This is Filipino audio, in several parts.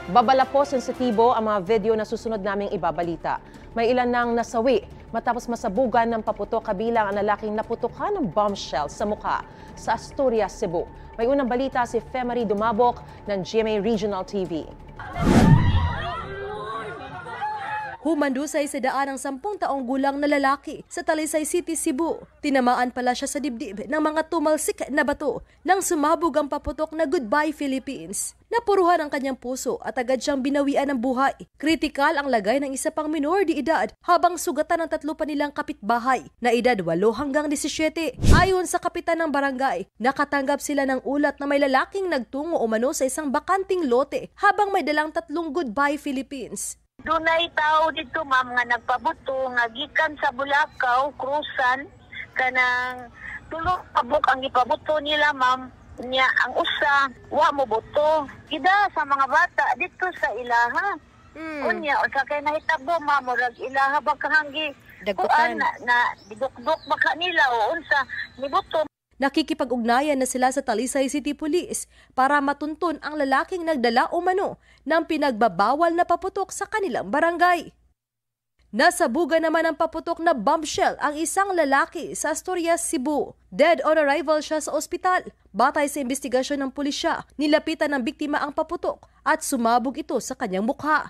Babala po sensitibo ang mga video na susunod naming ibabalita. May ilan nang nasawi matapos masabugan ng paputok kabilang ang lalaking naputukan ng bombshell sa mukha sa Asturias, Cebu. May unang balita si Femari Dumabok ng GMA Regional TV. Humandusay sa daan ng 10 taong gulang na lalaki sa Talisay City, Cebu. Tinamaan pala siya sa dibdib ng mga tumalsik na bato nang sumabog ang paputok na Goodbye Philippines. Napuruhan ang kanyang puso at agad siyang binawian ng buhay. Kritikal ang lagay ng isa pang minor de edad habang sugatan ng 3 pa nilang kapitbahay na edad 8 hanggang 17. Ayon sa kapitan ng barangay, nakatanggap sila ng ulat na may lalaking nagtungo umano sa isang bakanting lote habang may dalang 3 Goodbye Philippines. Dunay tao dito ma'am nga nagpabuto nga gikan sa Bulacau, Crusan, kanang tulo pabok ang ipabuto nila ma'am. Nya ang usa wa mo boto. Ida sa mga bata dito sa ilaha. Unya usa kay nahitabo ma'am murag ilaha ba kahanggi kuan na didukdok baka nila o unsa ni boto. Nakikipag-ugnayan na sila sa Talisay City Police para matuntun ang lalaking nagdala umano ng pinagbabawal na paputok sa kanilang barangay. Nasabugan naman ng paputok na bombshell ang isang lalaki sa Asturias, Cebu. Dead on arrival siya sa ospital. Batay sa investigasyon ng pulisya, nilapitan ng biktima ang paputok at sumabog ito sa kanyang mukha.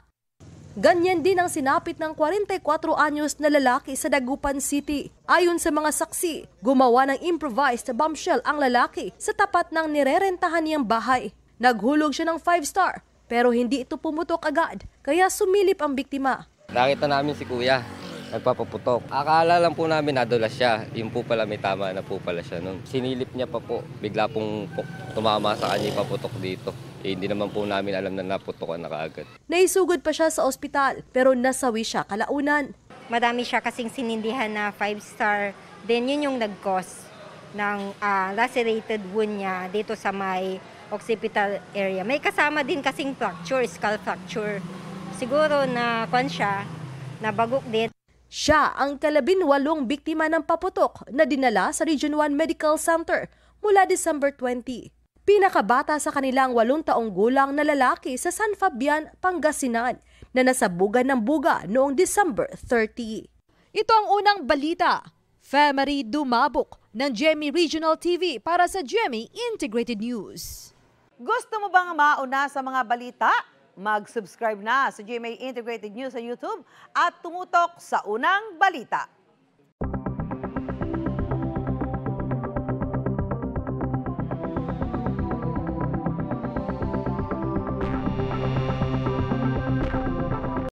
Ganyan din ang sinapit ng 44 anyos na lalaki sa Dagupan City. Ayon sa mga saksi, gumawa ng improvised bombshell ang lalaki sa tapat ng nirerentahan niyang bahay. Naghulog siya ng 5-star pero hindi ito pumutok agad kaya sumilip ang biktima. Nakita namin si kuya, nagpapaputok. Akala lang po namin nadulas siya. Yung po pala may tama na po pala siya nun. Sinilip niya pa po, bigla pong tumama sa kanya yung paputok dito. Hindi naman po namin alam na naputokan na kaagad. Naisugod pa siya sa ospital pero nasawi siya kalaunan. Madami siya kasing sinindihan na 5-star. Then yun yung nag-cause ng lacerated wound niya dito sa may occipital area. May kasama din kasing fracture, skull fracture. Siguro na siya, nabagok din. Siya ang ika-18 biktima ng paputok na dinala sa Region 1 Medical Center mula December 20. Pinakabata sa kanilang 8 taong gulang na lalaki sa San Fabian, Pangasinan na nasabugan ng buga noong December 30. Ito ang unang balita. Femari Dumabok ng GMA Regional TV para sa GMA Integrated News. Gusto mo bang mauna sa mga balita? Mag-subscribe na sa GMA Integrated News sa YouTube at tumutok sa unang balita.